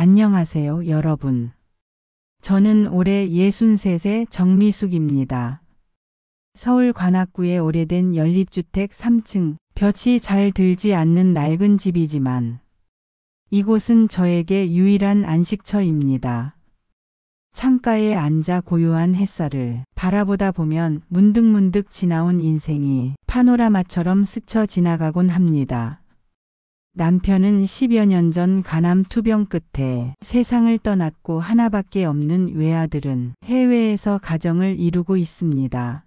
안녕하세요, 여러분. 저는 올해 63세 정미숙입니다. 서울 관악구의 오래된 연립주택 3층, 볕이 잘 들지 않는 낡은 집이지만 이곳은 저에게 유일한 안식처입니다. 창가에 앉아 고요한 햇살을 바라보다 보면 문득문득 지나온 인생이 파노라마처럼 스쳐 지나가곤 합니다. 남편은 10여 년 전 간암 투병 끝에 세상을 떠났고 하나밖에 없는 외아들은 해외에서 가정을 이루고 있습니다.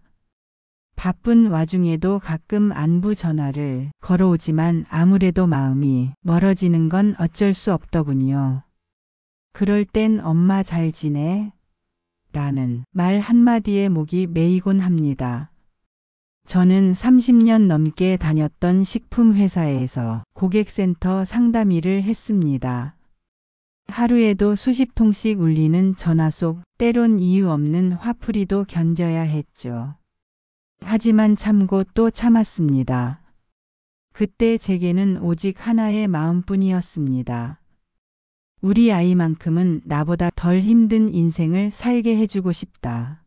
바쁜 와중에도 가끔 안부 전화를 걸어오지만 아무래도 마음이 멀어지는 건 어쩔 수 없더군요. 그럴 땐 엄마 잘 지내? 라는 말 한마디에 목이 메이곤 합니다. 저는 30년 넘게 다녔던 식품회사에서 고객센터 상담 일을 했습니다. 하루에도 수십 통씩 울리는 전화 속 때론 이유 없는 화풀이도 견뎌야 했죠. 하지만 참고 또 참았습니다. 그때 제게는 오직 하나의 마음뿐이었습니다. 우리 아이만큼은 나보다 덜 힘든 인생을 살게 해주고 싶다.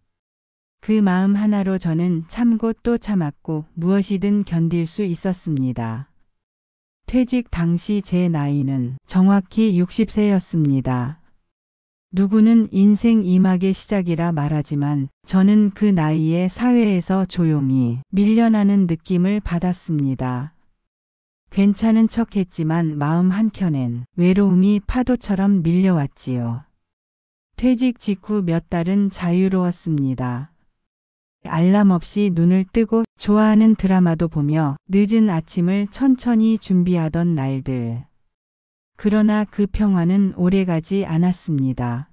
그 마음 하나로 저는 참고 또 참았고 무엇이든 견딜 수 있었습니다. 퇴직 당시 제 나이는 정확히 60세였습니다. 누구는 인생 이막의 시작이라 말하지만 저는 그 나이에 사회에서 조용히 밀려나는 느낌을 받았습니다. 괜찮은 척했지만 마음 한켠엔 외로움이 파도처럼 밀려왔지요. 퇴직 직후 몇 달은 자유로웠습니다. 알람 없이 눈을 뜨고 좋아하는 드라마도 보며 늦은 아침을 천천히 준비하던 날들. 그러나 그 평화는 오래가지 않았습니다.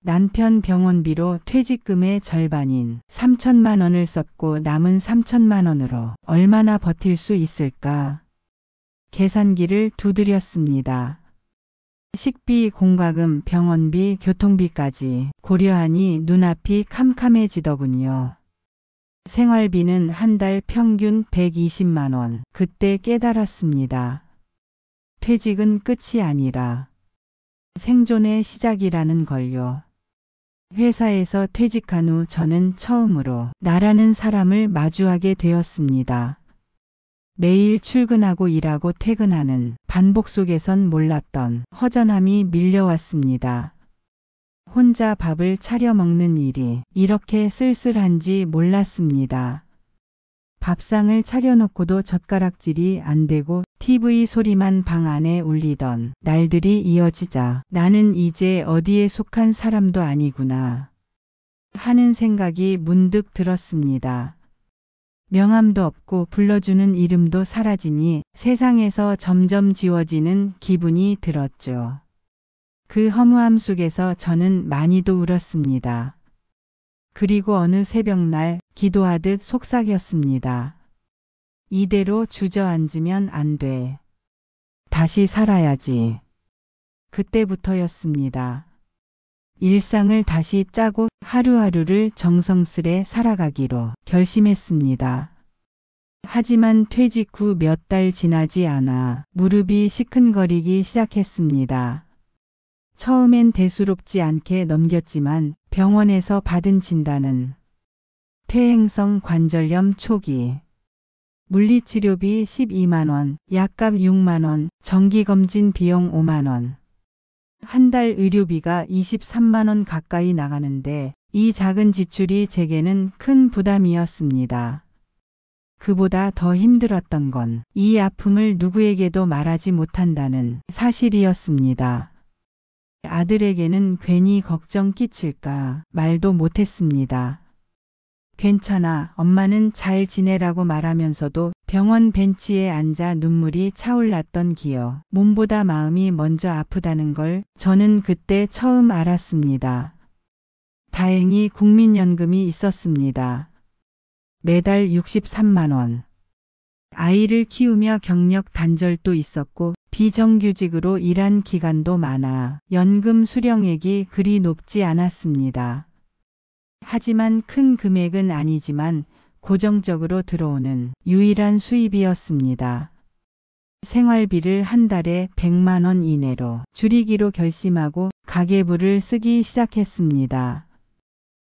남편 병원비로 퇴직금의 절반인 3천만 원을 썼고 남은 3천만 원으로 얼마나 버틸 수 있을까? 계산기를 두드렸습니다. 식비, 공과금, 병원비, 교통비까지 고려하니 눈앞이 캄캄해지더군요. 생활비는 한 달 평균 120만 원. 그때 깨달았습니다. 퇴직은 끝이 아니라 생존의 시작이라는 걸요. 회사에서 퇴직한 후 저는 처음으로 나라는 사람을 마주하게 되었습니다. 매일 출근하고 일하고 퇴근하는 반복 속에선 몰랐던 허전함이 밀려왔습니다. 혼자 밥을 차려 먹는 일이 이렇게 쓸쓸한지 몰랐습니다. 밥상을 차려놓고도 젓가락질이 안 되고 TV 소리만 방 안에 울리던 날들이 이어지자 나는 이제 어디에 속한 사람도 아니구나 하는 생각이 문득 들었습니다. 명함도 없고 불러주는 이름도 사라지니 세상에서 점점 지워지는 기분이 들었죠. 그 허무함 속에서 저는 많이도 울었습니다. 그리고 어느 새벽날 기도하듯 속삭였습니다. 이대로 주저앉으면 안 돼. 다시 살아야지. 그때부터였습니다. 일상을 다시 짜고 하루하루를 정성스레 살아가기로 결심했습니다. 하지만 퇴직 후 몇 달 지나지 않아 무릎이 시큰거리기 시작했습니다. 처음엔 대수롭지 않게 넘겼지만 병원에서 받은 진단은 퇴행성 관절염 초기. 물리치료비 12만 원, 약값 6만 원, 정기검진 비용 5만 원. 한 달 의료비가 23만 원 가까이 나가는데 이 작은 지출이 제게는 큰 부담이었습니다. 그보다 더 힘들었던 건 이 아픔을 누구에게도 말하지 못한다는 사실이었습니다. 아들에게는 괜히 걱정 끼칠까 말도 못했습니다. 괜찮아, 엄마는 잘 지내라고 말하면서도 병원 벤치에 앉아 눈물이 차올랐던 기억. 몸보다 마음이 먼저 아프다는 걸 저는 그때 처음 알았습니다. 다행히 국민연금이 있었습니다. 매달 63만 원. 아이를 키우며 경력 단절도 있었고 비정규직으로 일한 기간도 많아 연금 수령액이 그리 높지 않았습니다. 하지만 큰 금액은 아니지만 고정적으로 들어오는 유일한 수입이었습니다. 생활비를 한 달에 100만 원 이내로 줄이기로 결심하고 가계부를 쓰기 시작했습니다.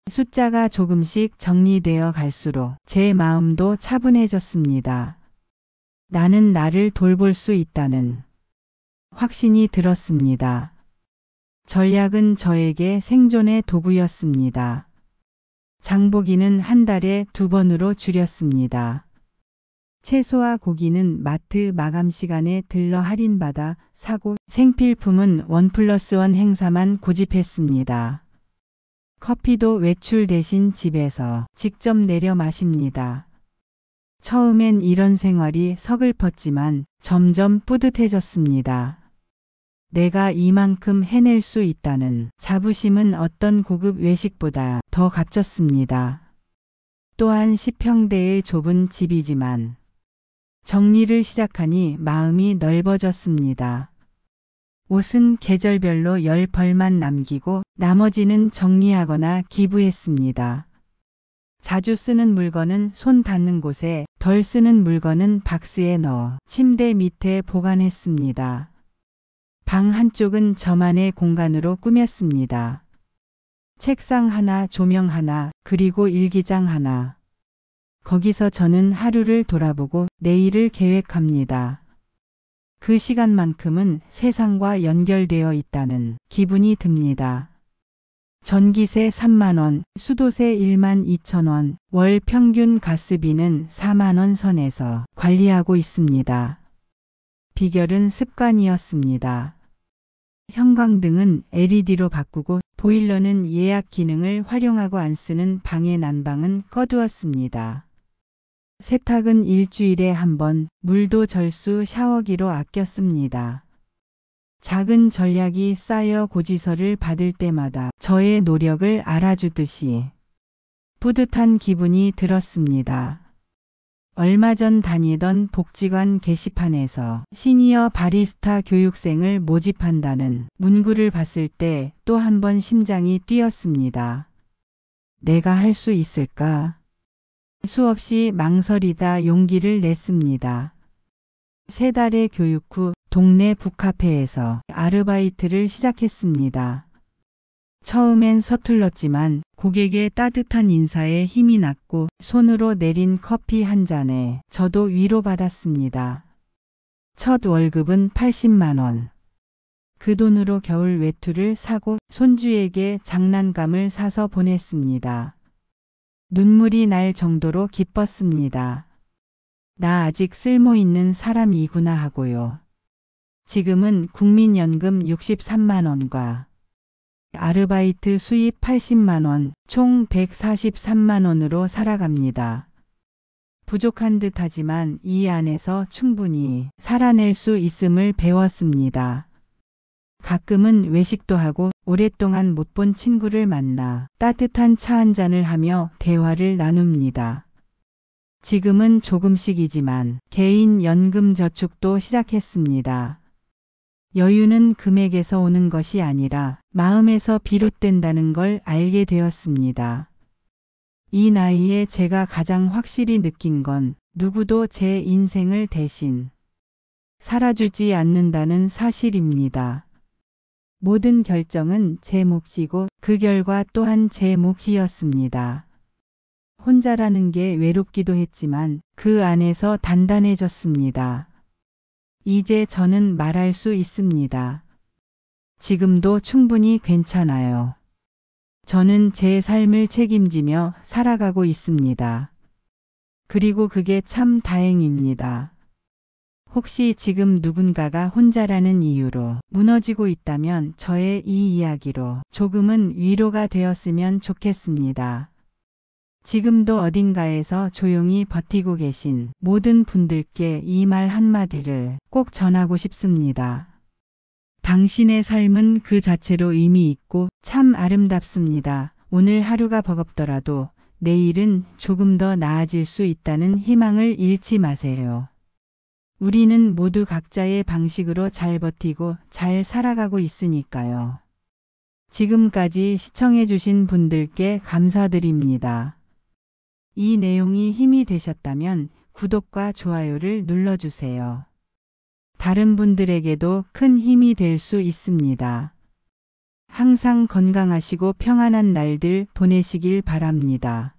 숫자가 조금씩 정리되어 갈수록 제 마음도 차분해졌습니다. 나는 나를 돌볼 수 있다는 확신이 들었습니다. 전략은 저에게 생존의 도구였습니다. 장보기는 한 달에 2번으로 줄였습니다. 채소와 고기는 마트 마감 시간에 들러 할인받아 사고 생필품은 1+1 행사만 고집했습니다. 커피도 외출 대신 집에서 직접 내려 마십니다. 처음엔 이런 생활이 서글펐지만 점점 뿌듯해졌습니다. 내가 이만큼 해낼 수 있다는 자부심은 어떤 고급 외식보다 더 값졌습니다. 또한 10평대의 좁은 집이지만 정리를 시작하니 마음이 넓어졌습니다. 옷은 계절별로 10벌만 남기고 나머지는 정리하거나 기부했습니다. 자주 쓰는 물건은 손 닿는 곳에, 덜 쓰는 물건은 박스에 넣어 침대 밑에 보관했습니다. 방 한쪽은 저만의 공간으로 꾸몄습니다. 책상 하나, 조명 하나, 그리고 일기장 하나. 거기서 저는 하루를 돌아보고 내일을 계획합니다. 그 시간만큼은 세상과 연결되어 있다는 기분이 듭니다. 전기세 3만 원, 수도세 1만 2천 원, 월 평균 가스비는 4만 원 선에서 관리하고 있습니다. 비결은 습관이었습니다. 형광등은 LED로 바꾸고 보일러는 예약 기능을 활용하고 안 쓰는 방의 난방은 꺼두었습니다. 세탁은 일주일에 한 번, 물도 절수 샤워기로 아꼈습니다. 작은 전략이 쌓여 고지서를 받을 때마다 저의 노력을 알아주듯이 뿌듯한 기분이 들었습니다. 얼마 전 다니던 복지관 게시판에서 시니어 바리스타 교육생을 모집한다는 문구를 봤을 때 또 한 번 심장이 뛰었습니다. 내가 할 수 있을까? 수없이 망설이다 용기를 냈습니다. 3달의 교육 후 동네 북카페에서 아르바이트를 시작했습니다. 처음엔 서툴렀지만 고객의 따뜻한 인사에 힘이 났고 손으로 내린 커피 한 잔에 저도 위로받았습니다. 첫 월급은 80만 원. 그 돈으로 겨울 외투를 사고 손주에게 장난감을 사서 보냈습니다. 눈물이 날 정도로 기뻤습니다. 나 아직 쓸모 있는 사람이구나 하고요. 지금은 국민연금 63만 원과 아르바이트 수입 80만 원, 총 143만 원으로 살아갑니다. 부족한 듯 하지만 이 안에서 충분히 살아낼 수 있음을 배웠습니다. 가끔은 외식도 하고 오랫동안 못 본 친구를 만나 따뜻한 차 한 잔을 하며 대화를 나눕니다. 지금은 조금씩이지만 개인 연금 저축도 시작했습니다. 여유는 금액에서 오는 것이 아니라 마음에서 비롯된다는 걸 알게 되었습니다. 이 나이에 제가 가장 확실히 느낀 건 누구도 제 인생을 대신 살아주지 않는다는 사실입니다. 모든 결정은 제 몫이고 그 결과 또한 제 몫이었습니다. 혼자라는 게 외롭기도 했지만 그 안에서 단단해졌습니다. 이제 저는 말할 수 있습니다. 지금도 충분히 괜찮아요. 저는 제 삶을 책임지며 살아가고 있습니다. 그리고 그게 참 다행입니다. 혹시 지금 누군가가 혼자라는 이유로 무너지고 있다면 저의 이 이야기로 조금은 위로가 되었으면 좋겠습니다. 지금도 어딘가에서 조용히 버티고 계신 모든 분들께 이 말 한마디를 꼭 전하고 싶습니다. 당신의 삶은 그 자체로 의미 있고 참 아름답습니다. 오늘 하루가 버겁더라도 내일은 조금 더 나아질 수 있다는 희망을 잃지 마세요. 우리는 모두 각자의 방식으로 잘 버티고 잘 살아가고 있으니까요. 지금까지 시청해주신 분들께 감사드립니다. 이 내용이 힘이 되셨다면 구독과 좋아요를 눌러주세요. 다른 분들에게도 큰 힘이 될 수 있습니다. 항상 건강하시고 평안한 날들 보내시길 바랍니다.